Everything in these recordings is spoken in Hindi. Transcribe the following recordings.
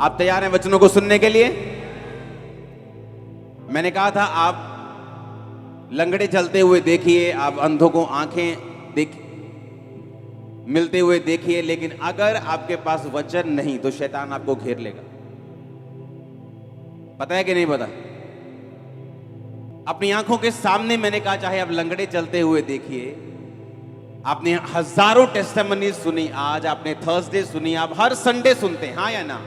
आप तैयार हैं वचनों को सुनने के लिए? मैंने कहा था आप लंगड़े चलते हुए देखिए, आप अंधों को आंखें मिलते हुए देखिए, लेकिन अगर आपके पास वचन नहीं तो शैतान आपको घेर लेगा। पता है कि नहीं पता? अपनी आंखों के सामने मैंने कहा चाहे आप लंगड़े चलते हुए देखिए, आपने हजारों टेस्टिमनी सुनी, आज आपने थर्सडे सुनी, आप हर संडे सुनते हैं, हाँ या ना?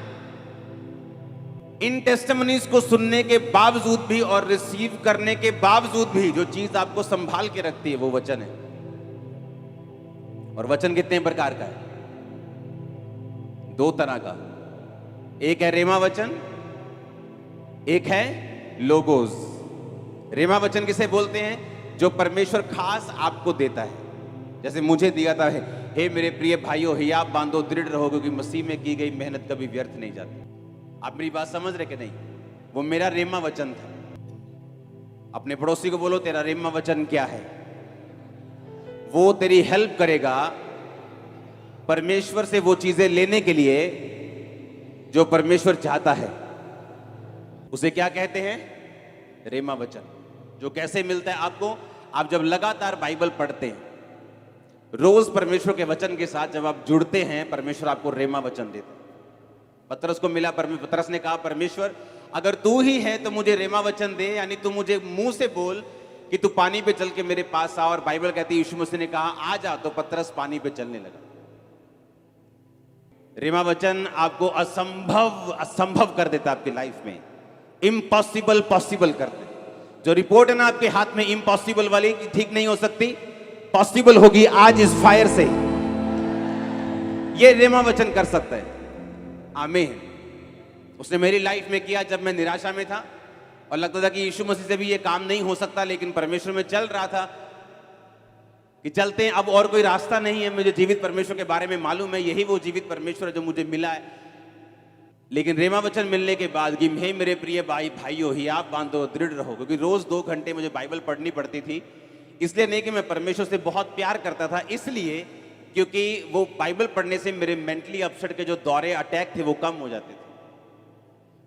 इन टेस्टिमनीज को सुनने के बावजूद भी और रिसीव करने के बावजूद भी जो चीज आपको संभाल के रखती है वो वचन है। और वचन कितने प्रकार का है? दो तरह का। एक है रेमा वचन, एक है लोगोस। रेमा वचन किसे बोलते हैं? जो परमेश्वर खास आपको देता है, जैसे मुझे दिया था, हे मेरे प्रिय भाइयों हियाव बांधो, दृढ़ रहो, क्योंकि मसीह में की गई मेहनत कभी व्यर्थ नहीं जाती। आप मेरी बात समझ रहे कि नहीं? वो मेरा रेमा वचन था। अपने पड़ोसी को बोलो तेरा रेमा वचन क्या है। वो तेरी हेल्प करेगा परमेश्वर से वो चीजें लेने के लिए जो परमेश्वर चाहता है। उसे क्या कहते हैं? रेमा वचन। जो कैसे मिलता है आपको? आप जब लगातार बाइबल पढ़ते हैं, रोज परमेश्वर के वचन के साथ जब आप जुड़ते हैं, परमेश्वर आपको रेमा वचन देता है। पतरस को मिला, पतरस ने कहा परमेश्वर अगर तू ही है तो मुझे रेमा वचन दे, यानी तू मुझे मुंह से बोल कि तू पानी पे चल के मेरे पास आ। और बाइबल कहती है यीशु मसीह ने कहा आ जा, तो पतरस पानी पे चलने लगा। रेमा वचन आपको असंभव कर देता आपकी लाइफ में, इम्पॉसिबल पॉसिबल कर दे। जो रिपोर्ट है ना आपके हाथ में इम्पॉसिबल वाली ठीक नहीं हो सकती, पॉसिबल होगी आज इस फायर से। ये रेमा वचन कर सकता है। आमीन। उसने मेरी लाइफ में किया जब मैं निराशा में था और लगता था कि यीशु मसीह से भी ये काम नहीं हो सकता, लेकिन परमेश्वर में चल रहा था कि चलते हैं, अब और कोई रास्ता नहीं है। मुझे जीवित परमेश्वर के बारे में मालूम है, यही वो जीवित परमेश्वर है जो मुझे मिला है। लेकिन रेमा वचन मिलने के बाद कि हे मेरे प्रिय भाइयों हियाव बांधो, दृढ़ रहो, क्योंकि रोज 2 घंटे मुझे बाइबल पढ़नी पड़ती थी। इसलिए नहीं कि मैं परमेश्वर से बहुत प्यार करता था, इसलिए क्योंकि वो बाइबल पढ़ने से मेरे मेंटली अपसेट के जो दौरे अटैक थे वो कम हो जाते थे।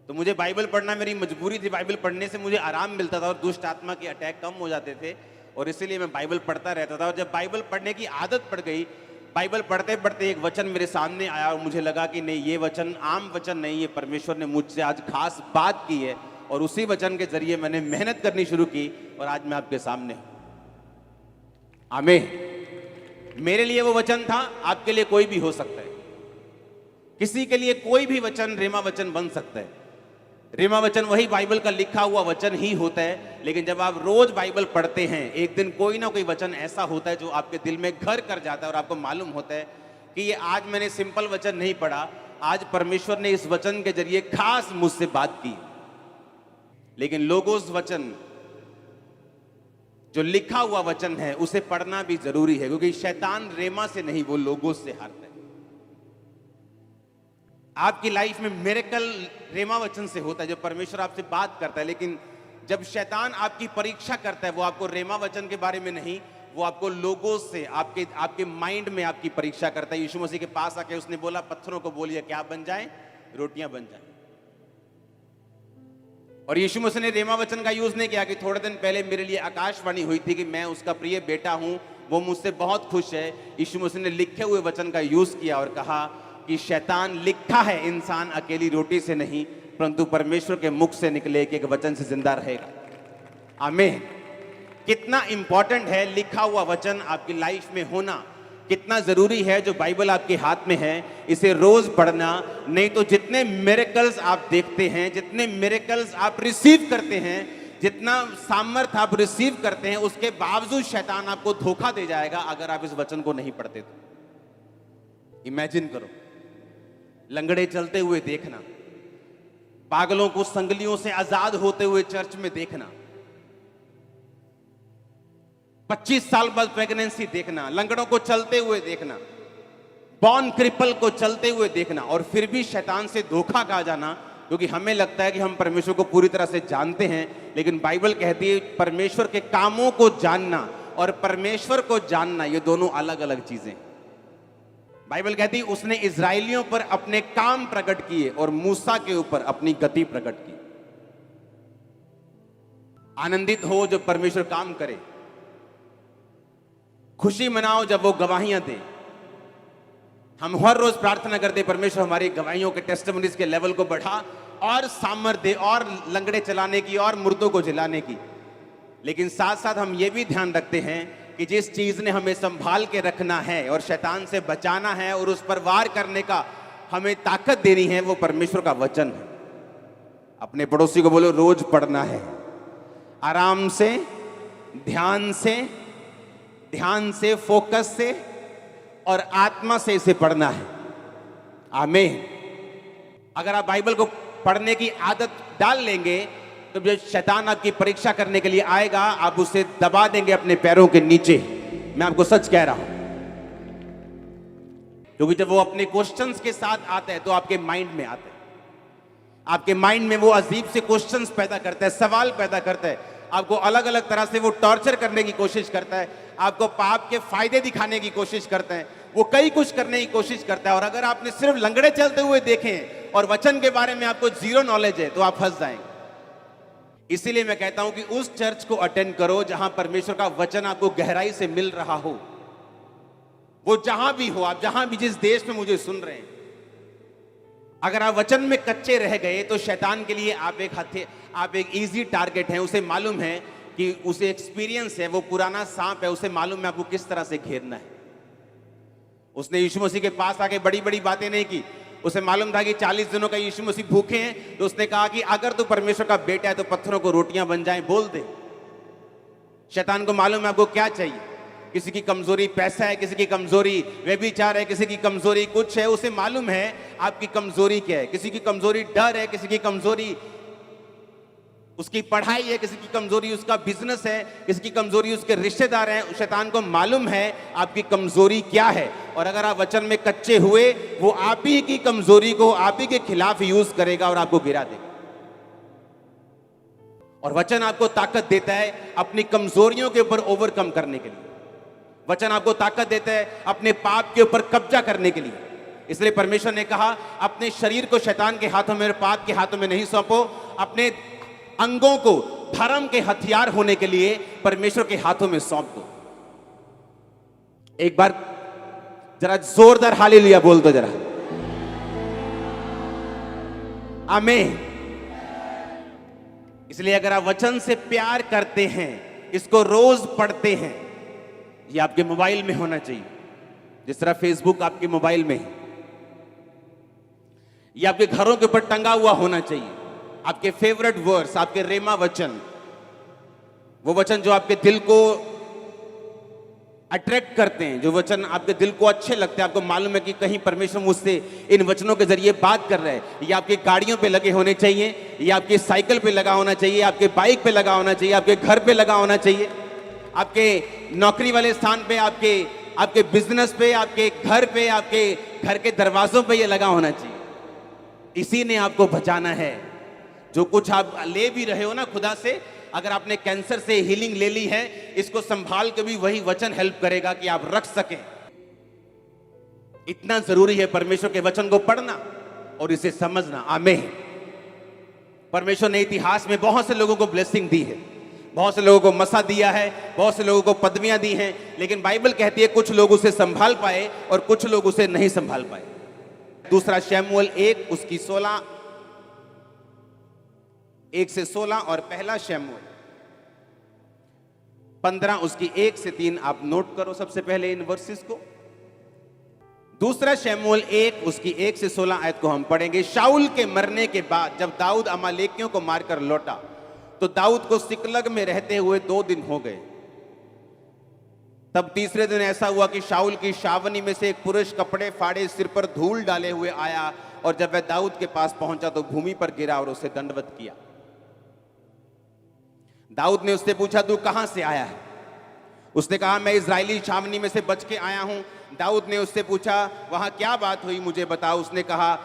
तो मुझे बाइबल पढ़ना मेरी मजबूरी थी। बाइबल पढ़ने से मुझे आराम मिलता था और दुष्ट आत्मा के अटैक कम हो जाते थे, और इसीलिए मैं बाइबल पढ़ता रहता था। और जब बाइबल पढ़ने की आदत पड़ गई, बाइबल पढ़ते पढ़ते एक वचन मेरे सामने आया और मुझे लगा कि नहीं, ये वचन आम वचन नहीं, ये परमेश्वर ने मुझसे आज खास बात की है। और उसी वचन के जरिए मैंने मेहनत करनी शुरू की और आज मैं आपके सामने हूं। आमीन। मेरे लिए वो वचन था, आपके लिए कोई भी हो सकता है। किसी के लिए कोई भी वचन रेमा वचन बन सकता है। रेमा वचन वही बाइबल का लिखा हुआ वचन ही होता है, लेकिन जब आप रोज बाइबल पढ़ते हैं, एक दिन कोई ना कोई वचन ऐसा होता है जो आपके दिल में घर कर जाता है और आपको मालूम होता है कि ये आज मैंने सिंपल वचन नहीं पढ़ा, आज परमेश्वर ने इस वचन के जरिए खास मुझसे बात की। लेकिन लोगोस वचन, जो लिखा हुआ वचन है, उसे पढ़ना भी जरूरी है, क्योंकि शैतान रेमा से नहीं, वो लोगोस से हारता है। आपकी लाइफ में मिरेकल रेमा वचन से होता है, जब परमेश्वर आपसे बात करता है। लेकिन जब शैतान आपकी परीक्षा करता है, वो आपको रेमा वचन के बारे में नहीं, वो आपको लोगोस से, आपके माइंड में आपकी परीक्षा करता है। यीशु मसीह के पास आके उसने बोला पत्थरों को बोलिए क्या बन जाए? रोटियां बन जाए। और यीशु मसीह ने रेमा वचन का यूज नहीं किया कि थोड़े दिन पहले मेरे लिए आकाशवाणी हुई थी कि मैं उसका प्रिय बेटा हूं, वो मुझसे बहुत खुश है। यीशु मसीह ने लिखे हुए वचन का यूज किया और कहा कि शैतान, लिखा है इंसान अकेली रोटी से नहीं परंतु परमेश्वर के मुख से निकले एक वचन से जिंदा रहेगा। आमीन। कितना इंपॉर्टेंट है लिखा हुआ वचन आपकी लाइफ में होना, कितना जरूरी है जो बाइबल आपके हाथ में है, इसे रोज पढ़ना। नहीं तो जितने मिरेकल्स आप देखते हैं, जितने मिरेकल्स आप रिसीव करते हैं, जितना सामर्थ आप रिसीव करते हैं, उसके बावजूद शैतान आपको धोखा दे जाएगा अगर आप इस वचन को नहीं पढ़ते तो। इमेजिन करो, लंगड़े चलते हुए देखना, पागलों को संगलियों से आजाद होते हुए चर्च में देखना, 25 साल बाद प्रेगनेंसी देखना, लंगड़ों को चलते हुए देखना, बॉर्न क्रिपल को चलते हुए देखना, और फिर भी शैतान से धोखा खा जाना, क्योंकि हमें लगता है कि हम परमेश्वर को पूरी तरह से जानते हैं। लेकिन बाइबल कहती है परमेश्वर के कामों को जानना और परमेश्वर को जानना, ये दोनों अलग अलग चीजें। बाइबल कहती है उसने इजराइलियों पर अपने काम प्रकट किए और मूसा के ऊपर अपनी गति प्रकट की। आनंदित हो जब परमेश्वर काम करे, खुशी मनाओ जब वो गवाहियां दे। हम हर रोज प्रार्थना करते परमेश्वर हमारी गवाहियों के टेस्टिमनीज के लेवल को बढ़ा और सामर्थ दे और लंगड़े चलाने की और मुर्दों को जिलाने की। लेकिन साथ साथ हम ये भी ध्यान रखते हैं कि जिस चीज ने हमें संभाल के रखना है और शैतान से बचाना है और उस पर वार करने का हमें ताकत देनी है, वो परमेश्वर का वचन है। अपने पड़ोसी को बोलो रोज पढ़ना है, आराम से, ध्यान से, फोकस से और आत्मा से इसे पढ़ना है। आमीन। अगर आप बाइबल को पढ़ने की आदत डाल लेंगे तो जब शैतान आपकी परीक्षा करने के लिए आएगा आप उसे दबा देंगे अपने पैरों के नीचे। मैं आपको सच कह रहा हूं, क्योंकि जब वो अपने क्वेश्चंस के साथ आता है तो आपके माइंड में आता है। आपके माइंड में वो अजीब से क्वेश्चंस पैदा करता है, सवाल पैदा करता है, आपको अलग अलग तरह से वो टॉर्चर करने की कोशिश करता है, आपको पाप के फायदे दिखाने की कोशिश करता है, वो कई कुछ करने की कोशिश करता है। और अगर आपने सिर्फ लंगड़े चलते हुए देखें और वचन के बारे में आपको जीरो नॉलेज है तो आप फंस जाएंगे। इसीलिए मैं कहता हूं कि उस चर्च को अटेंड करो जहां परमेश्वर का वचन आपको गहराई से मिल रहा हो। वो जहां भी हो, आप जहां भी जिस देश में मुझे सुन रहे हैं, अगर आप वचन में कच्चे रह गए तो शैतान के लिए आप एक इजी टारगेट हैं। उसे मालूम है कि उसे एक्सपीरियंस है, वो पुराना सांप है, उसे मालूम है आपको किस तरह से घेरना है। उसने यीशु मसीह के पास आके बड़ी बड़ी बातें नहीं की। उसे मालूम था कि 40 दिनों का यीशु मसीह भूखे हैं, तो उसने कहा कि अगर तू परमेश्वर का बेटा है तो पत्थरों को रोटियां बन जाएं, बोल दे। शैतान को मालूम है आपको क्या चाहिए। किसी की कमजोरी पैसा है, किसी की कमजोरी व्यभिचार है, किसी की कमजोरी कुछ है। उसे मालूम है आपकी कमजोरी क्या है। किसी की कमजोरी डर है, किसी की कमजोरी उसकी पढ़ाई है, किसी की कमजोरी उसका बिजनेस है, किसी की कमजोरी उसके रिश्तेदार हैं। शैतान को मालूम है आपकी कमजोरी क्या है, और अगर आप वचन में कच्चे हुए वो आप ही की कमजोरी को आप ही के खिलाफ यूज करेगा और आपको गिरा देगा। और वचन आपको ताकत देता है अपनी कमजोरियों के ऊपर ओवरकम करने के लिए। वचन आपको ताकत देता है अपने पाप के ऊपर कब्जा करने के लिए। इसलिए परमेश्वर ने कहा अपने शरीर को शैतान के हाथों में और पाप के हाथों में नहीं सौंपो, अपने अंगों को धर्म के हथियार होने के लिए परमेश्वर के हाथों में सौंप दो। एक बार जरा जोरदार हालेलुया बोल दो जरा। आमीन। इसलिए अगर आप वचन से प्यार करते हैं, इसको रोज पढ़ते हैं, ये आपके मोबाइल में होना चाहिए। जिस तरह फेसबुक आपके मोबाइल में है, ये आपके घरों के ऊपर टंगा हुआ होना चाहिए। आपके फेवरेट वर्ड्स, आपके रेमा वचन, वो वचन जो आपके दिल को अट्रैक्ट करते हैं, जो वचन आपके दिल को अच्छे लगते हैं। आपको मालूम है कि कहीं परमेश्वर मुझसे इन वचनों के जरिए बात कर रहा है। ये आपकी गाड़ियों पे लगे होने चाहिए, ये आपकी साइकिल पे लगा होना चाहिए, आपके बाइक पे लगा होना चाहिए, आपके घर पे लगा होना चाहिए, आपके नौकरी वाले स्थान पे, आपके बिजनेस पे, आपके घर पे, आपके घर के दरवाजों पे ये लगा होना चाहिए। इसी ने आपको बचाना है। जो कुछ आप ले भी रहे हो ना खुदा से, अगर आपने कैंसर से हीलिंग ले ली है, इसको संभाल के भी वही वचन हेल्प करेगा कि आप रख सकें। इतना जरूरी है परमेश्वर के वचन को पढ़ना और इसे समझना। आमीन। परमेश्वर ने इतिहास में बहुत से लोगों को ब्लेसिंग दी है, बहुत से लोगों को मसा दिया है, बहुत से लोगों को पदवियां दी हैं, लेकिन बाइबल कहती है कुछ लोग उसे संभाल पाए और कुछ लोग उसे नहीं संभाल पाए। दूसरा शमूएल 1 उसकी 1 से 16 और पहला शमूएल 15 उसकी 1 से 3 आप नोट करो सबसे पहले इन वर्सेस को। दूसरा शमूएल 1 उसकी 1 से 16 आयत को हम पढ़ेंगे। शाऊल के मरने के बाद जब दाऊद अमालेकियों को मारकर लौटा तो दाऊद को सिकलग में रहते हुए 2 दिन हो गए। तब तीसरे दिन ऐसा हुआ कि शाऊल की छावनी में से एक पुरुष कपड़े फाड़े सिर पर धूल डाले हुए आया, और जब वह दाऊद के पास पहुंचा तो भूमि पर गिरा और उसे दंडवत किया। दाऊद ने उससे पूछा तू कहां से आया है? उसने कहा मैं इजरायली छावनी में से बच के आया हूं। दाऊद ने उससे पूछा वहां क्या बात हुई, मुझे बताओ। उसने कहा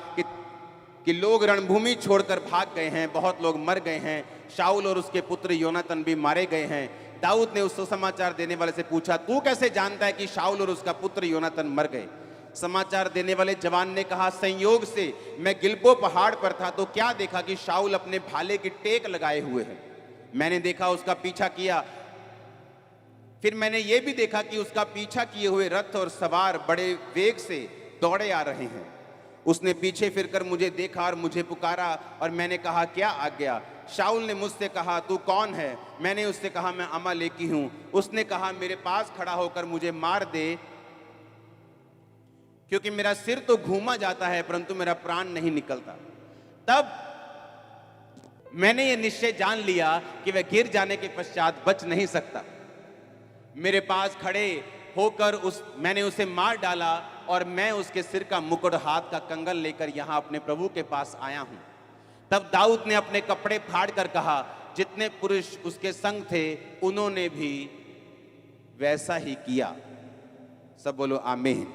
कि लोग रणभूमि छोड़कर भाग गए हैं, बहुत लोग मर गए हैं, शाऊल और उसके पुत्र योनातन भी मारे गए हैं। दाऊद ने उसको समाचार देने वाले से पूछा तू कैसे जानता है कि शाऊल और उसका पुत्र योनातन मर गए? समाचार देने वाले जवान ने कहा, संयोग से मैं गिलबो पहाड़ पर था तो क्या देखा कि शाऊल अपने भाले की टेक लगाए हुए है। मैंने देखा, उसका पीछा किया। फिर मैंने यह भी देखा कि उसका पीछा किए हुए रथ और सवार बड़े वेग से दौड़े आ रहे हैं। उसने पीछे फिरकर मुझे देखा और मुझे पुकारा और मैंने कहा, क्या आज्ञा? शाऊल ने मुझसे कहा, तू कौन है? मैंने उससे कहा, मैं अमालेकी हूं। उसने कहा, मेरे पास खड़ा होकर मुझे मार दे, क्योंकि मेरा सिर तो घूमा जाता है परंतु मेरा प्राण नहीं निकलता। तब मैंने यह निश्चय जान लिया कि वह गिर जाने के पश्चात बच नहीं सकता। मेरे पास खड़े होकर मैंने उसे मार डाला और मैं उसके सिर का मुकुट, हाथ का कंगन लेकर यहां अपने प्रभु के पास आया हूं। तब दाऊद ने अपने कपड़े फाड़ कर कहा, जितने पुरुष उसके संग थे उन्होंने भी वैसा ही किया। सब बोलो आमीन।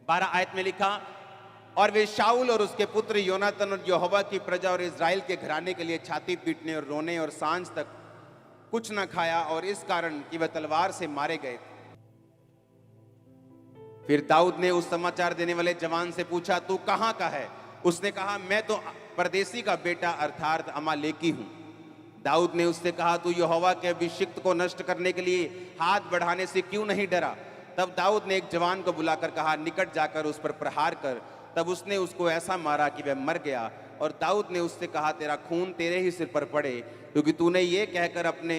12 आयत में लिखा, और वे शाऊल और उसके पुत्र योनातन और यहोवा की प्रजा और इज़राइल के घराने के लिए छाती पीटने और रोने और सांझ तक कुछ न खाया, और इस कारण कि वह तलवार से मारे गए। फिर दाऊद ने उस समाचार देने वाले जवान से पूछा, तू कहां का है? उसने कहा, मैं तो परदेसी का बेटा अर्थात अमालेकी हूं। दाऊद ने उससे कहा, तू यहोवा के अभिषिक्त को नष्ट करने के लिए हाथ बढ़ाने से क्यों नहीं डरा? तब दाऊद ने एक जवान को बुलाकर कहा, निकट जाकर उस पर प्रहार कर। तब उसने उसको ऐसा मारा कि वह मर गया। और दाऊद ने उससे कहा, तेरा खून तेरे ही सिर पर पड़े, क्योंकि तूने ये कहकर अपने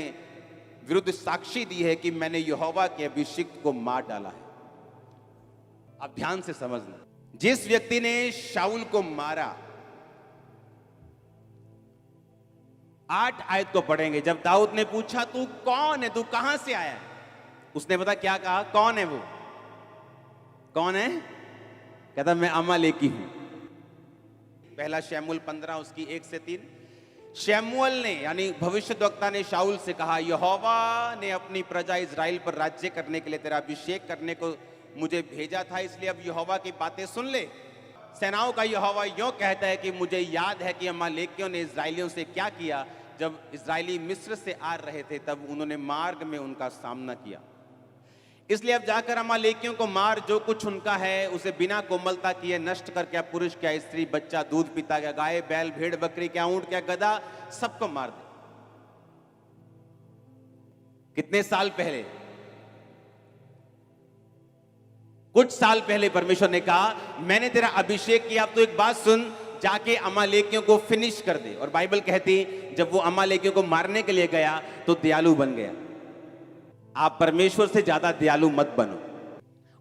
विरुद्ध साक्षी दी है कि मैंने यहोवा के अभिषिक्त को मार डाला है। अब ध्यान से समझना, जिस व्यक्ति ने शाऊल को मारा, 8 आयत को पढ़ेंगे। जब दाऊद ने पूछा, तू कौन है, तू कहां से आया है? उसने पता क्या कहा? कौन है वो? कौन है? कहता, मैं अमालेकी हूं। पहला शमूएल 15 उसकी 1 से 3। शमूएल ने यानी भविष्यद्वक्ता ने शाऊल से कहा, यहोवा ने अपनी प्रजा इज़राइल पर राज्य करने के लिए तेरा अभिषेक करने को मुझे भेजा था, इसलिए अब यहोवा की बातें सुन ले। सेनाओं का यहोवा यूं कहता है कि मुझे याद है कि अमालेकियों ने इज़राइलियों से क्या किया। जब इज़राइली मिस्र से आ रहे थे तब उन्होंने मार्ग में उनका सामना किया। इसलिए अब जाकर अमालेकियों को मार, जो कुछ उनका है उसे बिना कोमलता किए नष्ट कर, क्या पुरुष, क्या स्त्री, बच्चा, दूध पीता, क्या गाय, बैल, भेड़, बकरी, क्या ऊंट, क्या गधा, सबको मार दे। कितने साल पहले? कुछ साल पहले परमेश्वर ने कहा, मैंने तेरा अभिषेक किया, अब तो एक बात सुन, जाके अमालेकियों को फिनिश कर दे। और बाइबल कहती, जब वो अमालेकियों को मारने के लिए गया तो दयालु बन गया। आप परमेश्वर से ज्यादा दयालु मत बनो।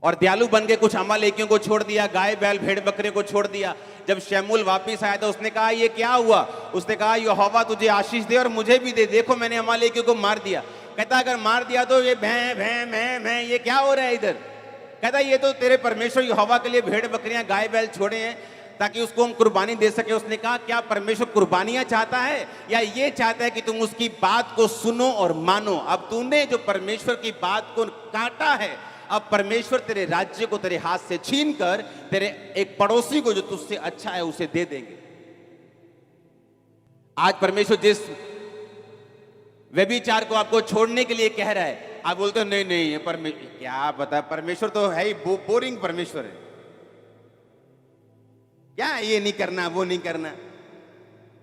और दयालु बन के कुछ अमालेकियों को छोड़ दिया, गाय बैल भेड़ बकरे को छोड़ दिया। जब शमूएल वापिस आया तो उसने कहा, ये क्या हुआ? उसने कहा, यहोवा तुझे आशीष दे और मुझे भी दे, देखो मैंने अमालेकियों को मार दिया। कहता, अगर मार दिया तो ये भैं भैं भैं भैं ये क्या हो रहा है इधर? कहता, ये तो तेरे परमेश्वर यहोवा के लिए भेड़ बकरियां गाय बैल छोड़े हैं ताकि उसको हम कुर्बानी दे सके। उसने कहा, क्या परमेश्वर कुर्बानियां चाहता है या ये चाहता है कि तुम उसकी बात को सुनो और मानो? अब तूने जो परमेश्वर की बात को काटा है, अब परमेश्वर तेरे राज्य को तेरे हाथ से छीन कर तेरे एक पड़ोसी को जो तुझसे अच्छा है उसे दे देंगे। आज परमेश्वर जिस व्यभिचार को आपको छोड़ने के लिए कह रहा है, आप बोलते हो नहीं नहीं, ये परमेश्वर क्या पता, परमेश्वर तो है ही बोरिंग परमेश्वर है, क्या ये नहीं करना वो नहीं करना,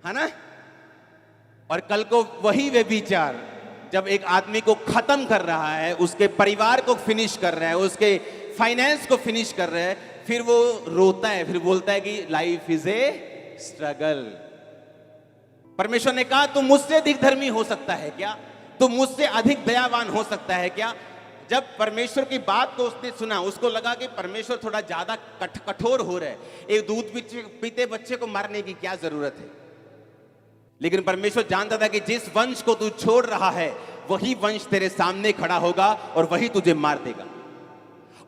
है ना? और कल को वही व्यभिचार जब एक आदमी को खत्म कर रहा है, उसके परिवार को फिनिश कर रहा है, उसके फाइनेंस को फिनिश कर रहा है, फिर वो रोता है, फिर बोलता है कि लाइफ इज ए स्ट्रगल। परमेश्वर ने कहा, तुम मुझसे अधिक धर्मी हो सकता है क्या? तुम मुझसे अधिक दयावान हो सकता है क्या? जब परमेश्वर की बात को उसने सुना, उसको लगा कि परमेश्वर थोड़ा ज्यादा कठोर हो रहा है, एक दूध पीते बच्चे को मारने की क्या जरूरत है? लेकिन परमेश्वर जानता था कि जिस वंश को तू छोड़ रहा है वही वंश तेरे सामने खड़ा होगा और वही तुझे मार देगा।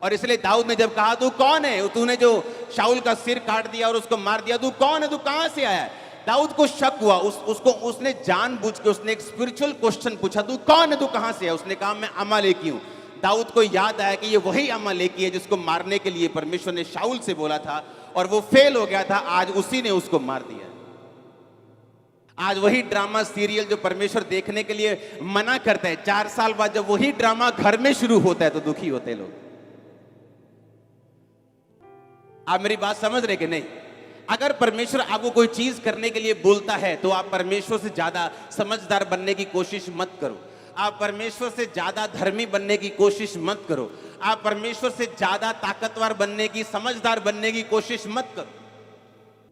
और इसलिए दाऊद ने जब कहा, तू कौन है? तूने जो शाऊल का सिर काट दिया और उसको मार दिया, तू कौन है? तू कहां से आया है? दाऊद को शक हुआ, उसने जानबूझ के उसने एक स्पिरिचुअल क्वेश्चन पूछा, तू कौन है, तू कहां से है? उसने कहा, मैं अमालेकी हूं। दाऊद को याद आया कि ये वही अमालेकी है जिसको मारने के लिए परमेश्वर ने शाऊल से बोला था और वो फेल हो गया था, आज उसी ने उसको मार दिया। आज वही ड्रामा सीरियल जो परमेश्वर देखने के लिए मना करता है, 4 साल बाद जब वही ड्रामा घर में शुरू होता है तो दुखी होते लोग। आप मेरी बात समझ रहे कि नहीं? अगर परमेश्वर आपको कोई चीज करने के लिए बोलता है तो आप परमेश्वर से ज्यादा समझदार बनने की कोशिश मत करो। आप परमेश्वर से ज्यादा धर्मी बनने की कोशिश मत करो। आप परमेश्वर से ज्यादा ताकतवर बनने की, समझदार बनने की कोशिश मत करो।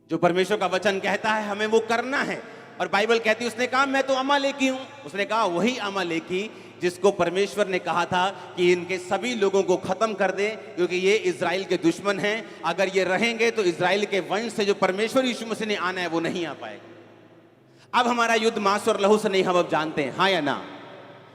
जो परमेश्वर का वचन कहता है हमें वो करना है। और बाइबल कहती है, उसने कहा मैं तो अमालेकी हूं। उसने कहा वही अमालेकी जिसको परमेश्वर ने कहा था कि इनके सभी लोगों को खत्म कर दे, क्योंकि ये इजराइल के दुश्मन हैं। अगर ये रहेंगे तो इजराइल के वंश से जो परमेश्वर यीशु मसीह ने आना है वो नहीं आ पाएगा। अब हमारा युद्ध मांस और लहू से नहीं, हम अब जानते हैं, हाँ या ना?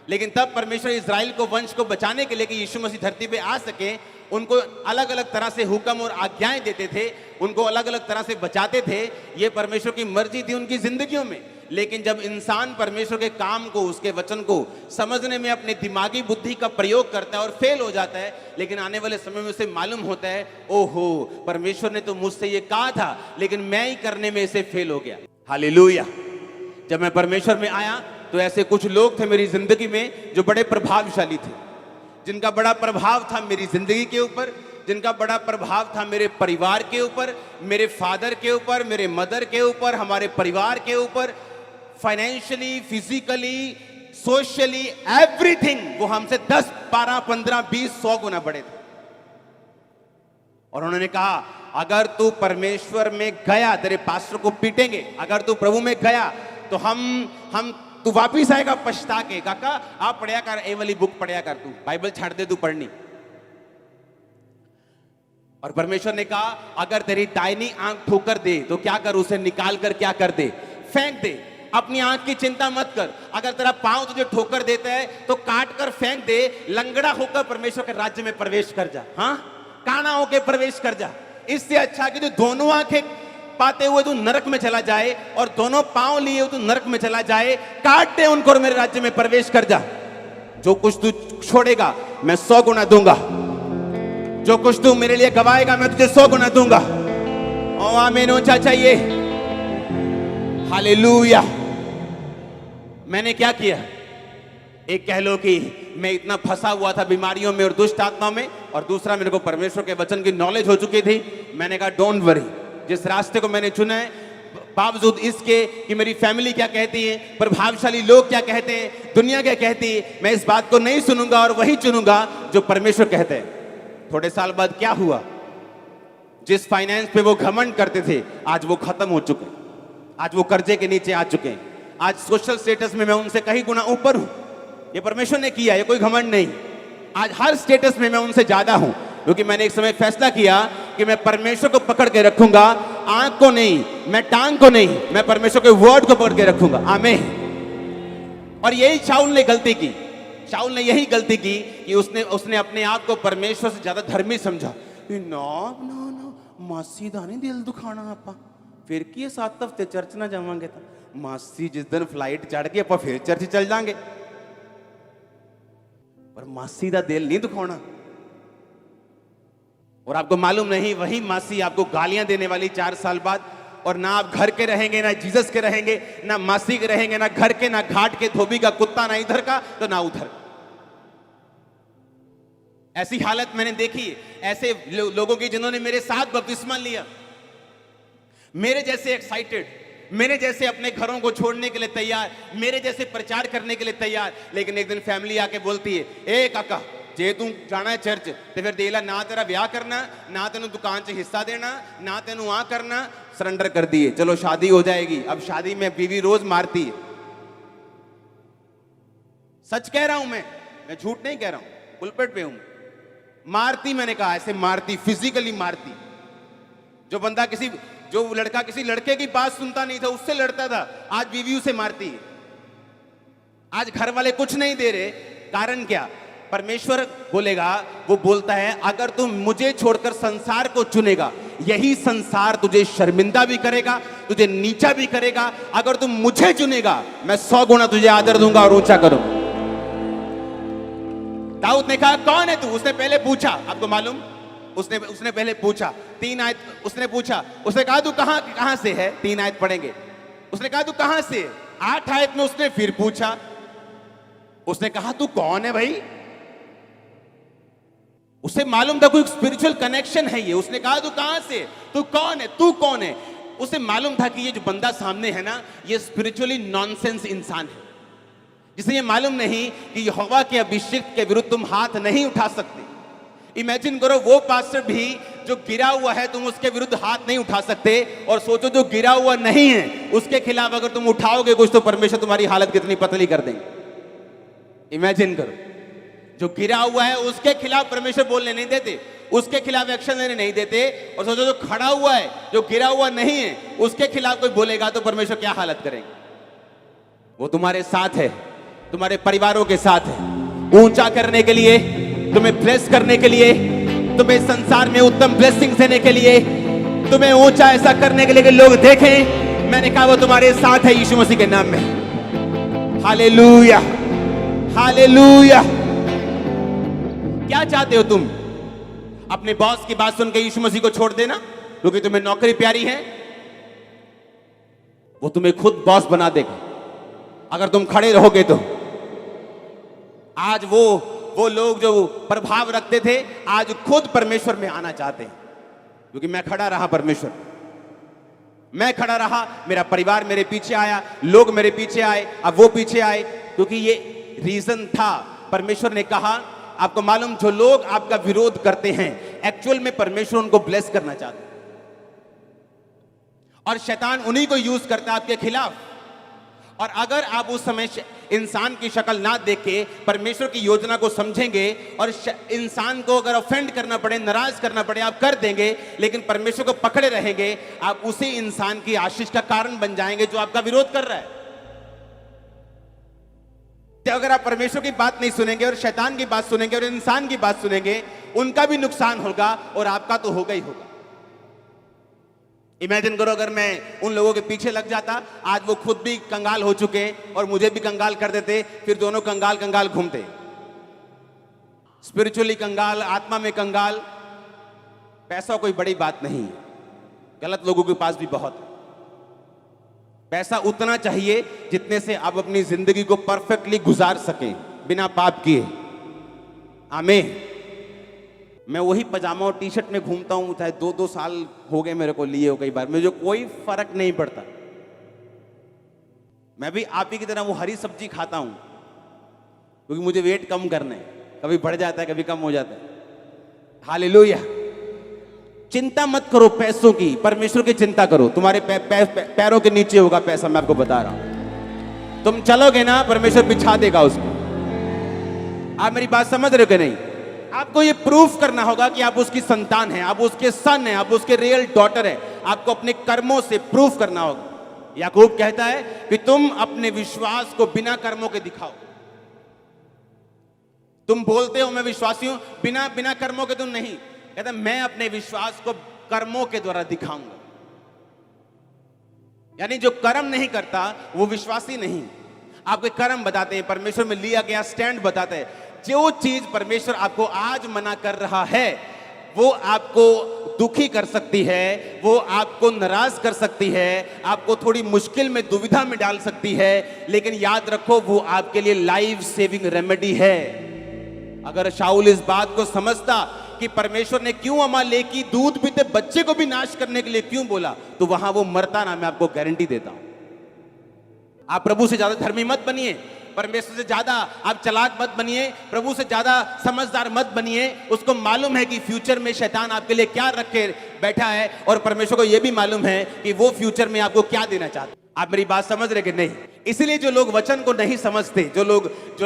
लेकिन तब परमेश्वर इजराइल को, वंश को बचाने के लिए कि यीशु मसीह धरती पे आ सके, उनको अलग अलग तरह से हुक्म और आज्ञाएं देते थे, उनको अलग अलग तरह से बचाते थे। ये परमेश्वर की मर्जी थी उनकी जिंदगियों में। लेकिन जब इंसान परमेश्वर के काम को, उसके वचन को समझने में अपनी दिमागी बुद्धि का प्रयोग करता है और फेल हो जाता है, लेकिन आने वाले समय में उसे मालूम होता है, ओहो परमेश्वर ने तो मुझसे ये कहा था, लेकिन मैं ही करने में इसे फेल हो गया। हालेलुया। जब मैं परमेश्वर में आया तो ऐसे कुछ लोग थे मेरी जिंदगी में जो बड़े प्रभावशाली थे, जिनका बड़ा प्रभाव था मेरी जिंदगी के ऊपर, जिनका बड़ा प्रभाव था मेरे परिवार के ऊपर, मेरे फादर के ऊपर, मेरे मदर के ऊपर, हमारे परिवार के ऊपर, फाइनेंशियली, फिजिकली, सोशली, एवरीथिंग। वो हमसे 10, 12, 15, 20, 100 गुना बड़े थे। और उन्होंने कहा अगर तू परमेश्वर में गया, तेरे पास्टर को पीटेंगे। अगर तू प्रभु में गया तो हम तू वापिस आएगा पछता के। काका आप पढ़िया कर, ए वाली बुक पढ़िया कर, तू बाइबल छाड़ दे, तू पढ़नी। और परमेश्वर ने कहा अगर तेरी दाहिनी आंख ठोकर दे तो क्या कर, उसे निकाल कर क्या कर दे, फेंक दे। अपनी आंख की चिंता मत कर। अगर तेरा पांव तुझे ठोकर देता है तो काट कर फेंक दे। लंगड़ा होकर परमेश्वर के राज्य में प्रवेश कर जा। हाँ, काना होकर प्रवेश कर जा। इससे अच्छा कि तू दोनों आंखें पाते हुए तू नरक में चला जाए और दोनों पांव लिए हुए तू नरक में चला जाए। काट दे उनको और मेरे राज्य में प्रवेश कर जा। जो कुछ तू छोड़ेगा मैं 100 गुना दूंगा। जो कुछ तू मेरे लिए गवाएगा मैं तुझे 100 गुना दूंगा। ओ आमीन ऊंचा चाहिए। हालेलुया। मैंने क्या किया? एक कह लो कि मैं इतना फंसा हुआ था बीमारियों में और दुष्ट आत्मा में, और दूसरा मेरे को परमेश्वर के वचन की नॉलेज हो चुकी थी। मैंने कहा डोंट वरी, जिस रास्ते को मैंने चुना है, बावजूद इसके कि मेरी फैमिली क्या कहती है, प्रभावशाली लोग क्या कहते हैं, दुनिया क्या कहती है, मैं इस बात को नहीं सुनूंगा और वही चुनूंगा जो परमेश्वर कहते हैं। थोड़े साल बाद क्या हुआ? जिस फाइनेंस पे वो घमंड करते थे आज वो खत्म हो चुके हैं। आज वो कर्जे के नीचे आ चुके हैं। आज सोशल स्टेटस में मैं उनसे कहीं गुना ऊपर हूं। ये परमेश्वर ने किया, ये कोई घमंड नहीं। आज हर स्टेटस में मैं उनसे ज्यादा हूं, क्योंकि मैंने एक समय फैसला किया कि मैं परमेश्वर को पकड़ के रखूंगा, आंख को नहीं, मैं टांग को नहीं, मैं परमेश्वर के वर्ड को पकड़ के रखूंगा। आमीन। और यही शाऊल ने गलती की। शाऊल ने यही गलती की कि उसने अपने आप को परमेश्वर से ज्यादा धर्मी समझा। ना मासी दा नहीं दिल दुखाना, आपा फिर की 7 हफ्ते चर्च ना जावांगे तो मासी जिस दिन फ्लाइट चढ़ गई आप फिर चर्च चल जाएंगे, पर मासी दा दिल नहीं दुखाना। और आपको मालूम नहीं, वही मासी आपको गालियां देने वाली 4 साल बाद। और ना आप घर के रहेंगे, ना जीसस के रहेंगे, ना मासी के रहेंगे, ना घर के, ना घाट के धोबी का कुत्ता, ना इधर का तो ना उधर। ऐसी हालत मैंने देखी ऐसे लोगों की जिन्होंने मेरे साथ बपतिस्मा लिया, मेरे जैसे एक्साइटेड, मेरे जैसे अपने घरों को छोड़ने के लिए तैयार, मेरे जैसे प्रचार करने के लिए तैयार। लेकिन एक दिन फैमिली आके बोलती है, ए काका जे तू जाना है चर्च तो फिर देला ना तेरा ब्याह करना, ना तेन दुकान च हिस्सा देना, ना तेन आ करना, सरेंडर कर दिए, चलो शादी हो जाएगी। अब शादी में बीवी रोज मारती है। सच कह रहा हूं मैं झूठ नहीं कह रहा हूं, पुलपिट पे हूं। मारती, मैंने कहा ऐसे मारती, फिजिकली मारती। जो लड़का किसी लड़के की बात सुनता नहीं था उससे लड़ता था, आज बीवी उसे मारती है। आज घर वाले कुछ नहीं दे रहे, कारण क्या? परमेश्वर बोलेगा, वो बोलता है अगर तुम मुझे छोड़कर संसार को चुनेगा, यही संसार तुझे शर्मिंदा भी करेगा, तुझे नीचा भी करेगा। अगर तुम मुझे चुनेगा मैं 100 गुना तुझे आदर दूंगा और ऊंचा करूंगा। दाऊद ने कहा कौन है तू? उसने पहले पूछा, आपको मालूम, उसने पहले पूछा 3 आयत उसने पूछा। उसने कहा तू कहां से है? 3 आयत पढ़ेंगे। उसने कहा तू कहां से है? 8 आयत में उसने फिर पूछा, उसने कहा तू कौन है भाई? उसे मालूम था कोई स्पिरिचुअल कनेक्शन है ये। उसने कहा तू कहां से, तू कौन है, तू कौन है। उसे मालूम था कि ये जो बंदा सामने है ना, ये स्पिरिचुअली नॉनसेंस इंसान है, जिसे ये मालूम नहीं कि यहोवा के अभिषेक के विरुद्ध तुम हाथ नहीं उठा सकते। इमेजिन करो, वो पास्टर भी जो गिरा हुआ है, तुम उसके विरुद्ध हाथ नहीं उठा सकते। और सोचो जो गिरा हुआ नहीं है, उसके खिलाफ अगर तुम उठाओगे कुछ, तो परमेश्वर तुम्हारी हालत कितनी पतली कर देंगे। इमेजिन करो, जो गिरा हुआ है उसके खिलाफ परमेश्वर बोलने नहीं देते, उसके खिलाफ एक्शन लेने नहीं देते। और सोचो जो खड़ा हुआ है, जो गिरा हुआ नहीं है, उसके खिलाफ कोई बोलेगा तो परमेश्वर क्या हालत करेंगे। वो तुम्हारे साथ है, तुम्हारे परिवारों के साथ है, ऊंचा करने के लिए, तुम्हें ब्लेस करने के लिए, तुम्हें संसार में उत्तम ब्लेसिंग देने के लिए, तुम्हें ऊंचा ऐसा करने के लिए कि लोग देखें। मैंने कहा वो तुम्हारे साथ है यीशु मसीह के नाम में। Hallelujah, hallelujah. क्या चाहते हो तुम? अपने बॉस की बात सुन के यीशु मसीह को छोड़ देना क्योंकि तुम्हें नौकरी प्यारी है? वो तुम्हें खुद बॉस बना देगा अगर तुम खड़े रहोगे तो। आज वो लोग जो प्रभाव रखते थे, आज खुद परमेश्वर में आना चाहते हैं, क्योंकि मैं खड़ा रहा परमेश्वर, मैं खड़ा रहा, मेरा परिवार मेरे पीछे आया, लोग मेरे पीछे आए, अब वो पीछे आए, क्योंकि ये रीजन था। परमेश्वर ने कहा, आपको मालूम, जो लोग आपका विरोध करते हैं, एक्चुअल में परमेश्वर उनको ब्लेस करना चाहते हैं, और शैतान उन्हीं को यूज करता है आपके खिलाफ। और अगर आप उस समय इंसान की शक्ल ना देख के परमेश्वर की योजना को समझेंगे, और इंसान को अगर ऑफेंड करना पड़े, नाराज करना पड़े, आप कर देंगे, लेकिन परमेश्वर को पकड़े रहेंगे, आप उसी इंसान की आशीष का कारण बन जाएंगे जो आपका विरोध कर रहा है। तो अगर आप परमेश्वर की बात नहीं सुनेंगे और शैतान की बात सुनेंगे और इंसान की बात सुनेंगे, उनका भी नुकसान होगा और आपका तो होगा ही होगा। इमेजिन करो, अगर मैं उन लोगों के पीछे लग जाता, आज वो खुद भी कंगाल हो चुके और मुझे भी कंगाल कर देते, फिर दोनों कंगाल कंगाल घूमते, स्पिरिचुअली कंगाल, आत्मा में कंगाल। पैसा कोई बड़ी बात नहीं है, गलत लोगों के पास भी बहुत है। पैसा उतना चाहिए जितने से आप अपनी जिंदगी को परफेक्टली गुजार सकें बिना पाप किए। आमीन। मैं वही पजामा और टी शर्ट में घूमता हूं, चाहे 2-2 साल हो गए मेरे को लिए हो, कई बार मुझे कोई फर्क नहीं पड़ता। मैं भी आप ही की तरह वो हरी सब्जी खाता हूं, क्योंकि मुझे वेट कम करना है, कभी बढ़ जाता है कभी कम हो जाता है। हालेलुया। चिंता मत करो पैसों की, परमेश्वर की चिंता करो। तुम्हारे पैरों के नीचे होगा पैसा, मैं आपको बता रहा हूं। तुम चलोगे ना, परमेश्वर बिछा देगा उसको। आप मेरी बात समझ रहे हो कि नहीं? आपको ये प्रूफ करना होगा कि आप उसकी संतान हैं, आप उसके सन हैं, आप उसके रियल डॉटर हैं। आपको अपने कर्मों से प्रूफ करना होगा। याकूब कहता है कि तुम अपने विश्वास को बिना कर्मों के दिखाओ। तुम बोलते हो मैं विश्वासी हूं, बिना कर्मों के तुम नहीं। कहता मैं अपने विश्वास को कर्मों के द्वारा दिखाऊंगा। यानी जो कर्म नहीं करता वो विश्वासी नहीं। आपके कर्म बताते हैं, परमेश्वर में लिया गया स्टैंड बताते हैं। जो चीज परमेश्वर आपको आज मना कर रहा है, वो आपको दुखी कर सकती है, वो आपको नाराज कर सकती है, आपको थोड़ी मुश्किल में, दुविधा में डाल सकती है, लेकिन याद रखो वो आपके लिए लाइफ सेविंग रेमेडी है। अगर शाऊल इस बात को समझता कि परमेश्वर ने क्यों अमालेकी दूध पीते बच्चे को भी नाश करने के लिए क्यों बोला, तो वहां वो मरता ना। मैं आपको गारंटी देता हूं। आप प्रभु से ज्यादा धर्मी मत बनिए, परमेश्वर से ज्यादा आप चालाक मत बनिए, प्रभु से ज्यादा समझदार मत बनिए। उसको मालूम है कि फ्यूचर में शैतान आपके लिए क्या रखे बैठा है, और परमेश्वर को यह भी मालूम है कि वो फ्यूचर में आपको क्या देना चाहता है। आप मेरी बात समझ रहे कि नहीं? इसलिए जो लोग वचन को नहीं समझते, जो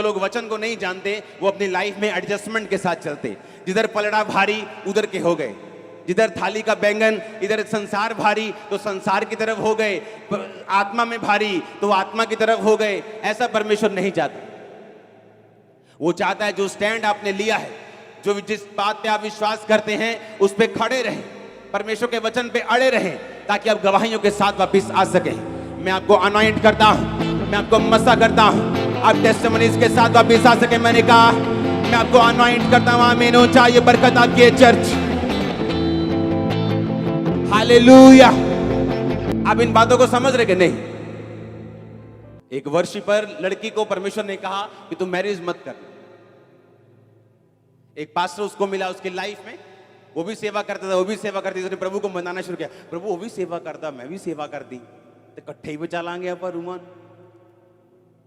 लोग वचन को नहीं जानते, वो अपनी लाइफ में एडजस्टमेंट के साथ चलते। जिधर पलड़ा भारी उधर के हो गए, जिधर थाली का बैंगन इधर संसार भारी तो संसार की तरफ हो गए, आत्मा में भारी तो आत्मा की तरफ हो गए। ऐसा परमेश्वर नहीं चाहता। वो चाहता है जो स्टैंड आपने लिया है, जो जिस बात पे आप विश्वास करते हैं, उस पे खड़े रहें, परमेश्वर के वचन पे अड़े रहें, ताकि आप गवाहियों के साथ वापस आ सकें। मैं आपको अनॉइंट करता हूं, मैं आपको मसा करता हूं, आप टेस्टिमनीज के साथ वापस आ सके। मैंने कहा मैं आपको अनॉइंट करता हूं। आमीन हो। चाहिए बरकत आपकी है चर्च। हालेलुया। आप इन बातों को समझ रहे कि नहीं? एक वर्षी पर लड़की को परमेश्वर ने कहा कि तुम मैरिज मत कर। एक पास्टर उसको मिला उसकी लाइफ में, वो भी सेवा करता था, वो भी सेवा करती थी। उसने प्रभु को मनाना शुरू किया, प्रभु वो भी सेवा करता, मैं भी सेवा कर दी, तो इकट्ठे ही बचा लांगे अपन रूमान।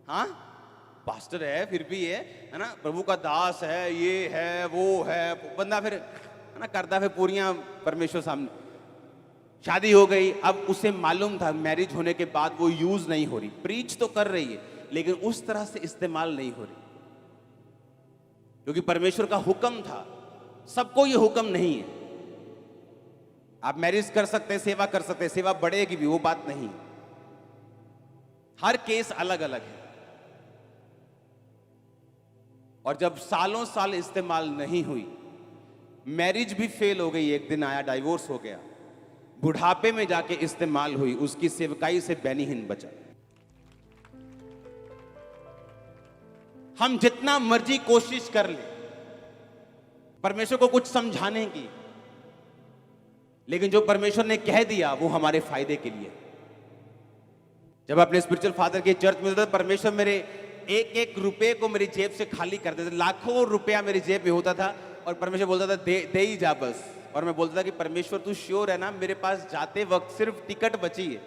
हाँ, पास्टर है फिर भी है ना, प्रभु का दास है, ये है वो है, बंदा फिर है ना करता, फिर पूरियां परमेश्वर सामने। शादी हो गई, अब उसे मालूम था मैरिज होने के बाद वो यूज नहीं हो रही, प्रीच तो कर रही है लेकिन उस तरह से इस्तेमाल नहीं हो रही, क्योंकि परमेश्वर का हुक्म था। सबको ये हुक्म नहीं है, आप मैरिज कर सकते हैं, सेवा कर सकते हैं, सेवा बढ़ेगी भी, वो बात नहीं। हर केस अलग अलग है, और जब सालों साल इस्तेमाल नहीं हुई, मैरिज भी फेल हो गई, एक दिन आया डाइवोर्स हो गया, बुढ़ापे में जाके इस्तेमाल हुई, उसकी सेवकाई से बेनीहीन बचा। हम जितना मर्जी कोशिश कर ले परमेश्वर को कुछ समझाने की, लेकिन जो परमेश्वर ने कह दिया वो हमारे फायदे के लिए। जब अपने स्पिरिचुअल फादर के चर्च में था, परमेश्वर मेरे एक एक रुपए को मेरी जेब से खाली कर देते, लाखों रुपया मेरी जेब में होता था, और परमेश्वर बोलता था दे ही जा बस। और मैं बोलता था कि परमेश्वर तू श्योर है ना, मेरे पास जाते वक्त सिर्फ टिकट बची है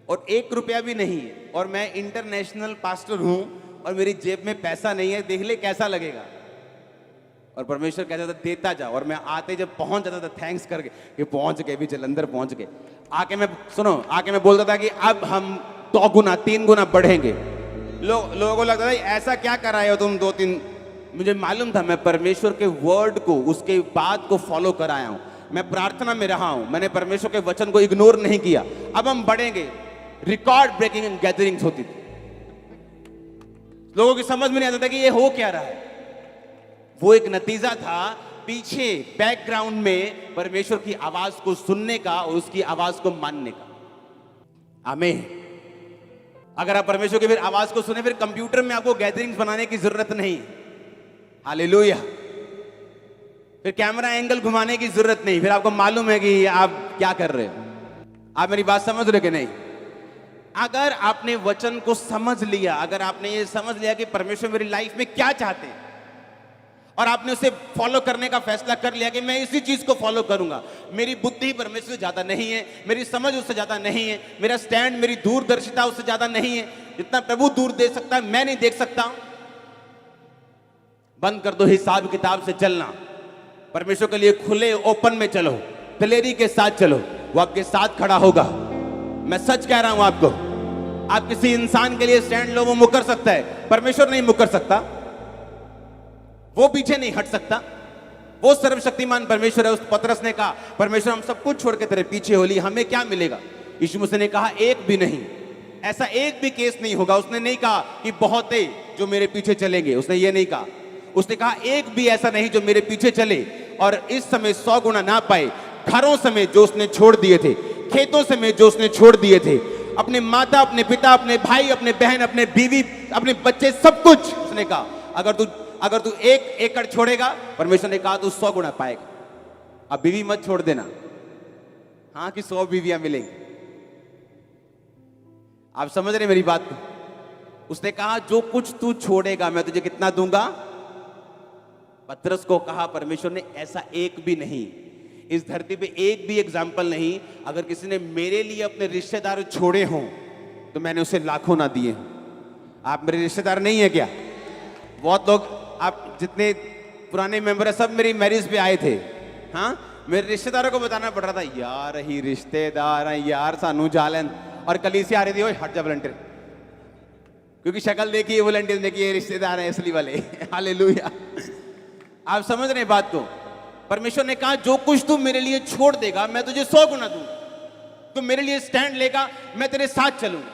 और 1 रुपया भी नहीं है, और मैं इंटरनेशनल पास्टर हूं और मेरी जेब में पैसा नहीं है, देख ले कैसा लगेगा। और परमेश्वर कहता था देता जा, और मैं आते जब पहुंच जाता था थैंक्स करके कि पहुंच गए भी, जलंधर पहुंच गए। आके मैं बोलता था कि अब हम 2 गुना 3 गुना बढ़ेंगे। लोगों को लगता था ऐसा क्या कर रहे हो तुम 2-3। मुझे मालूम था मैं परमेश्वर के वर्ड को, उसके बात को फॉलो कर आया हूं, मैं प्रार्थना में रहा हूं, मैंने परमेश्वर के वचन को इग्नोर नहीं किया। अब हम बढ़ेंगे। रिकॉर्ड ब्रेकिंग गैदरिंग्स होती थी, लोगों की समझ में नहीं आता था कि ये हो क्या रहा है। वो एक नतीजा था पीछे बैकग्राउंड में परमेश्वर की आवाज को सुनने का और उसकी आवाज को मानने का। आमीन। अगर आप परमेश्वर की फिर आवाज को सुने, फिर कंप्यूटर में आपको गैदरिंग्स बनाने की जरूरत नहीं, हालेलुया। फिर कैमरा एंगल घुमाने की जरूरत नहीं, फिर आपको मालूम है कि आप क्या कर रहे हो। आप मेरी बात समझ रहे कि नहीं? अगर आपने वचन को समझ लिया, अगर आपने ये समझ लिया कि परमेश्वर मेरी लाइफ में क्या चाहते हैं, और आपने उसे फॉलो करने का फैसला कर लिया कि मैं इसी चीज को फॉलो करूंगा, मेरी बुद्धि परमेश्वर से ज्यादा नहीं है, मेरी समझ उससे ज्यादा नहीं है, मेरा स्टैंड, मेरी दूरदर्शिता उससे ज्यादा नहीं है, जितना प्रभु दूर देख सकता है मैं नहीं देख सकता। बंद कर दो हिसाब किताब से चलना, परमेश्वर के लिए खुले ओपन में चलो, दिलेरी के साथ चलो, वो आपके साथ खड़ा होगा। मैं सच कह रहा हूं आपको, आप किसी इंसान के लिए स्टैंड लो, वो मुकर सकता है, परमेश्वर नहीं मुकर सकता, वो पीछे नहीं हट सकता, वो सर्वशक्तिमान परमेश्वर है। उस पतरस ने कहा परमेश्वर हम सब कुछ छोड़ के तेरे पीछे हो लिए, हमें क्या मिलेगा? यीशु मसीह ने कहा एक भी नहीं, ऐसा एक भी केस नहीं होगा। उसने नहीं कहा कि बहुत है जो मेरे पीछे चलेंगे, उसने ये नहीं कहा। उसने कहा एक भी ऐसा नहीं जो मेरे पीछे चले और इस समय 100 गुना ना पाए। घरों समेत जो उसने छोड़ दिए थे, खेतों समेत जो उसने छोड़ दिए थे, अपने माता, अपने पिता, अपने भाई, अपने बहन, अपने बीवी, अपने बच्चे, सब कुछ उसने कहा अगर तू 1 एकड़ छोड़ेगा, परमेश्वर ने कहा तू 100 गुना पाएगा। अब बीवी मत छोड़ देना, हाँ कि 100 बीवियां मिलेंगी। आप समझ रहे मेरी बात को? उसने कहा जो कुछ तू छोड़ेगा मैं तुझे कितना दूंगा। पतरस को कहा परमेश्वर ने ऐसा एक भी नहीं, इस धरती पे एक भी एग्जाम्पल नहीं, अगर किसी ने मेरे लिए अपने रिश्तेदार छोड़े हों तो मैंने उसे लाखों ना दिए। आप मेरे रिश्तेदार नहीं है क्या? बहुत लोग, आप जितने पुराने मेंबर है सब मेरी मैरिज पे आए थे। हाँ, मेरे रिश्तेदारों को बताना पड़ रहा था, यार ही रिश्तेदार हैं यार, सानू जालन। और कलीसिया आ रही थी, ओए हट जा वॉलंटियर, क्योंकि शक्ल देखिए, वॉलंटियर देखिए, रिश्तेदार हैं असली वाले। हालेलुया। आप समझ रहे बात को? परमेश्वर ने कहा जो कुछ तू मेरे लिए छोड़ देगा मैं तुझे 100 गुना दूंगा। तू मेरे लिए स्टैंड लेगा, मैं तेरे साथ चलूंगा।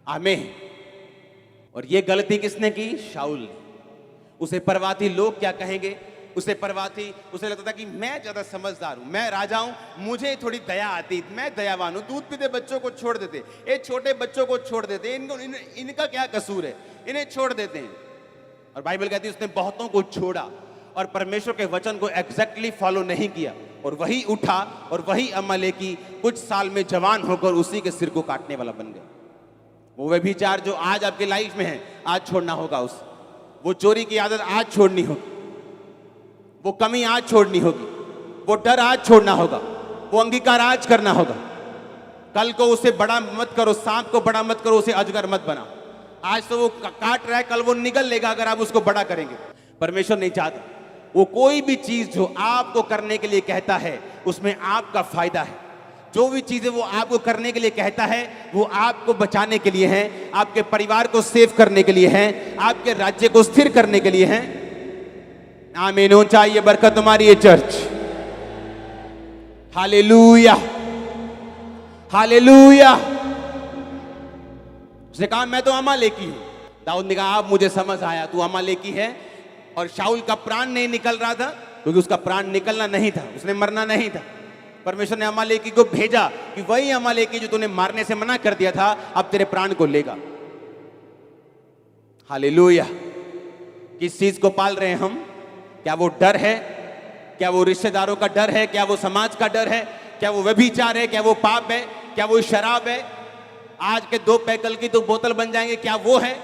आमीन। और ये गलती किसने की? शाऊल ने। उसे परवाह थी लोग क्या कहेंगे, उसे परवाह थी, उसे लगता था कि मैं ज्यादा समझदार हूं, मैं राजा हूं, मुझे थोड़ी दया आती, मैं दयावान हूं। दूध पीते बच्चों को छोड़ देते, ये छोटे बच्चों को छोड़ देते, इनका क्या कसूर है, इन्हें छोड़ देते हैं। और बाइबल कहती है उसने बहुतों को छोड़ा और परमेश्वर के वचन को एग्जैक्टली फॉलो नहीं किया, और वही उठा और वही अमलेकी कुछ साल में जवान होकर उसी के सिर को काटने वाला बन गया। वो व्यभिचार जो आज आपकी लाइफ में है, आज छोड़ना होगा। वो चोरी की आदत आज छोड़नी होगी। वो कमी आज छोड़नी होगी, वो डर आज छोड़ना होगा, वो अंगीकार आज करना होगा। कल को उसे बड़ा मत करो, सांप को बड़ा मत करो, उसे अजगर मत बनाओ। आज तो वो काट रहा है, कल वो निगल लेगा अगर आप उसको बड़ा करेंगे। परमेश्वर नहीं चाहता, वो कोई भी चीज जो आपको करने के लिए कहता है उसमें आपका फायदा है। जो भी चीजें वो आपको करने के लिए कहता है वो आपको बचाने के लिए है, आपके परिवार को सेव करने के लिए है, आपके राज्य को स्थिर करने के लिए है। आमीन। हो चाहिए बरकत तुम्हारी ये चर्च। Hallelujah, hallelujah. उसने कहा मैं तो अमालेकी हूं। दाऊद ने कहा अब मुझे समझ आया, तू अमालेकी है। और शाऊल का प्राण नहीं निकल रहा था क्योंकि उसका प्राण निकलना नहीं था, उसने मरना नहीं था। परमेश्वर ने अमालेकी को भेजा कि वही अमालेकी जो तूने मारने से मना कर दिया था अब तेरे प्राण को लेगा। हालेलुया। किस चीज को पाल रहे हैं हम? क्या वो डर है? क्या वो रिश्तेदारों का डर है? क्या वो समाज का डर है? क्या वो व्यभिचार है? क्या वो पाप है? क्या वो शराब है? आज के 2 पैकल की तो बोतल बन जाएंगे, क्या वो है?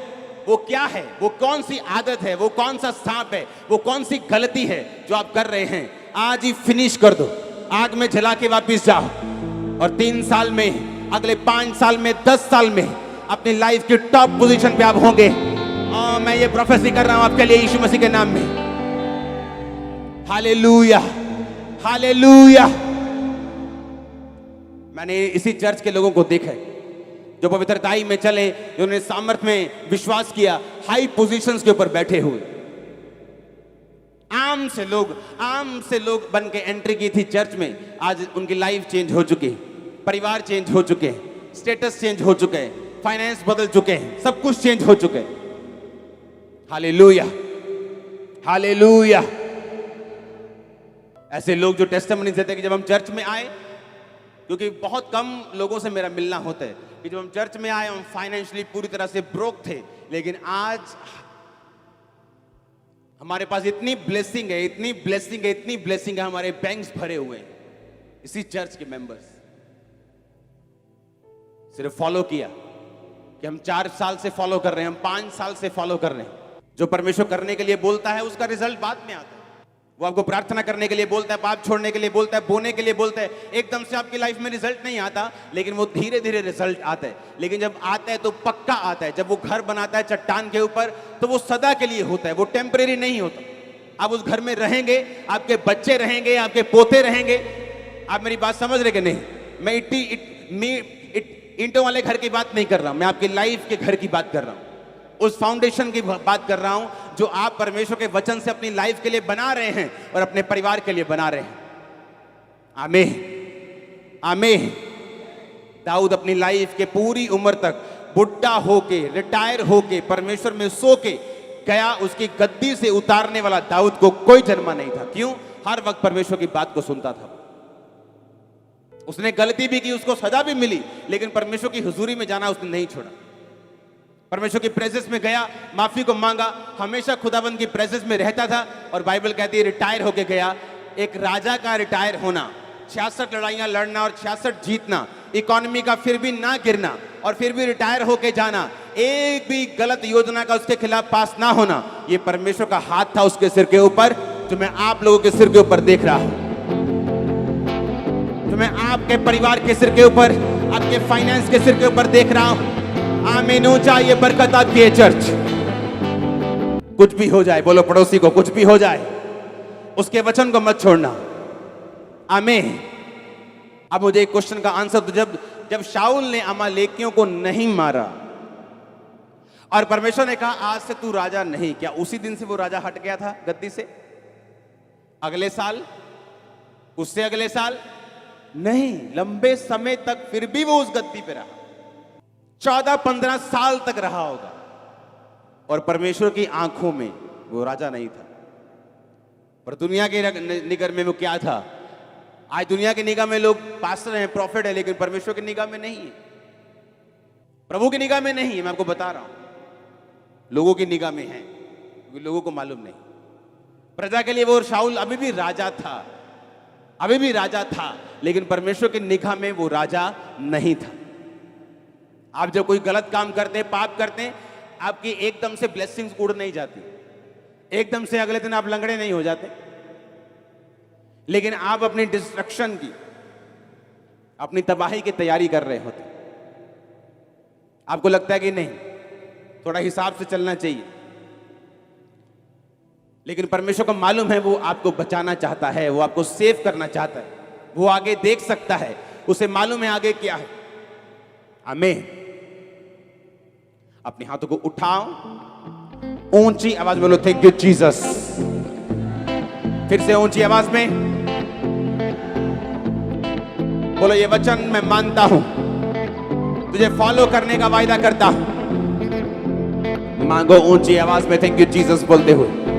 वो क्या है? वो कौन सी आदत है? वो कौन सा सांप है? वो कौन सी गलती है जो आप कर रहे हैं? आज ही फिनिश कर दो, आग में जला के वापिस जाओ और 3 साल में, अगले 5 साल में, 10 साल में अपनी लाइफ की टॉप पोजीशन पे आप होंगे। मैं ये प्रोफेसी कर रहा हूं आपके लिए यीशु मसीह के नाम में। Hallelujah, hallelujah. मैंने इसी चर्च के लोगों को देखा है जो पवित्रताई में चले, जिन्होंने सामर्थ में विश्वास किया, हाई पोजीशंस के ऊपर बैठे हुए। आम से लोग बन के एंट्री की थी चर्च में, आज उनकी लाइफ चेंज हो चुकी है, परिवार चेंज हो चुके हैं, स्टेटस चेंज हो चुके हैं, फाइनेंस बदल चुके हैं, सब कुछ चेंज हो चुके हैं। Hallelujah, hallelujah. ऐसे लोग जो टेस्टिमनी देते हैं कि जब हम चर्च में आए, क्योंकि बहुत कम लोगों से मेरा मिलना होता है कि जब हम चर्च में आए हम फाइनेंशियली पूरी तरह से ब्रोक थे, लेकिन आज हमारे पास इतनी ब्लेसिंग है, इतनी ब्लेसिंग है, इतनी ब्लेसिंग है, हमारे बैंक्स भरे हुए हैं। इसी चर्च के मेंबर्स सिर्फ फॉलो किया कि हम 4 साल से फॉलो कर रहे हैं, हम 5 साल से फॉलो कर रहे हैं। जो परमेश्वर करने के लिए बोलता है उसका रिजल्ट बाद में आता है। वो आपको प्रार्थना करने के लिए बोलता है, पाप छोड़ने के लिए बोलता है, बोने के लिए बोलता है। एकदम से आपकी लाइफ में रिजल्ट नहीं आता, लेकिन वो धीरे धीरे रिजल्ट आता है। लेकिन जब आता है तो पक्का आता है। जब वो घर बनाता है चट्टान के ऊपर तो वो सदा के लिए होता है, वो टेम्परेरी नहीं होता। आप उस घर में रहेंगे, आपके बच्चे रहेंगे, आपके पोते रहेंगे। आप मेरी बात समझ रहे कि नहीं? मैं ईंटों वाले घर की बात नहीं कर रहा हूं, मैं आपकी लाइफ के घर की बात कर रहा हूं, उस फाउंडेशन की बात कर रहा हूं जो आप परमेश्वर के वचन से अपनी लाइफ के लिए बना रहे हैं और अपने परिवार के लिए बना रहे हैं। आमीन, आमीन। दाऊद अपनी लाइफ के पूरी उम्र तक बुढ़ा होके, रिटायर होके, परमेश्वर में सो के गया। उसकी गद्दी से उतारने वाला दाऊद को कोई जन्मा नहीं था। क्यों? हर वक्त परमेश्वर की बात को सुनता था। उसने गलती भी की, उसको सजा भी मिली, लेकिन परमेश्वर की हुजूरी में जाना उसने नहीं छोड़ा। परमेश्वर की प्रेजेंस में गया, माफी को मांगा, हमेशा खुदाबंद की प्रेजेंस में रहता था। और बाइबल कहती है रिटायर होके गया। एक राजा का रिटायर होना, 66 लड़ाइयां लड़ना और 66 जीतना, इकोनॉमी का फिर भी ना गिरना और फिर भी रिटायर होके जाना, एक भी गलत योजना का उसके खिलाफ पास ना होना, ये परमेश्वर का हाथ था उसके सिर के ऊपर, जो मैं आप लोगों के सिर के ऊपर देख रहा हूं, जो मैं आपके परिवार के सिर के ऊपर, आपके फाइनेंस के सिर के ऊपर देख रहा हूं। आमीन। ऊंचा ये बरकत आपकी है चर्च। कुछ भी हो जाए, बोलो पड़ोसी को, कुछ भी हो जाए उसके वचन को मत छोड़ना। आमीन। अब मुझे एक क्वेश्चन का आंसर दो। जब शाऊल ने अमालेकियों को नहीं मारा और परमेश्वर ने कहा आज से तू राजा नहीं, क्या उसी दिन से वो राजा हट गया था गद्दी से? अगले साल, उससे अगले साल नहीं, लंबे समय तक फिर भी वो उस गद्दी पे रहा। 14-15 साल तक रहा होगा और परमेश्वर की आंखों में वो राजा नहीं था। पर दुनिया के निगाह में वो क्या था? आज दुनिया की निगाह में लोग पास्टर हैं, प्रॉफिट है, लेकिन परमेश्वर की निगाह में नहीं है, प्रभु की निगाह में नहीं है। मैं आपको बता रहा हूं, लोगों की निगाह में है, क्योंकि लोगों को मालूम नहीं। प्रजा के लिए वो शाऊल अभी भी राजा था, अभी भी राजा था, लेकिन परमेश्वर की निगाह में वो राजा नहीं था। आप जब कोई गलत काम करते हैं, पाप करते हैं, आपकी एकदम से ब्लेसिंग्स उड़ नहीं जाती, एकदम से अगले दिन आप लंगड़े नहीं हो जाते, लेकिन आप अपनी डिस्ट्रक्शन की, अपनी तबाही की तैयारी कर रहे होते। आपको लगता है कि नहीं, थोड़ा हिसाब से चलना चाहिए, लेकिन परमेश्वर को मालूम है वो आपको बचाना चाहता है, वो आपको सेव करना चाहता है, वो आगे देख सकता है, उसे मालूम है आगे क्या है। आमीन। अपने हाथों को उठाओ, ऊंची आवाज बोलो थैंक यू जीसस। फिर से ऊंची आवाज में बोलो ये वचन मैं मानता हूं, तुझे फॉलो करने का वायदा करता हूं। मांगो ऊंची आवाज में थैंक यू जीसस बोलते हुए।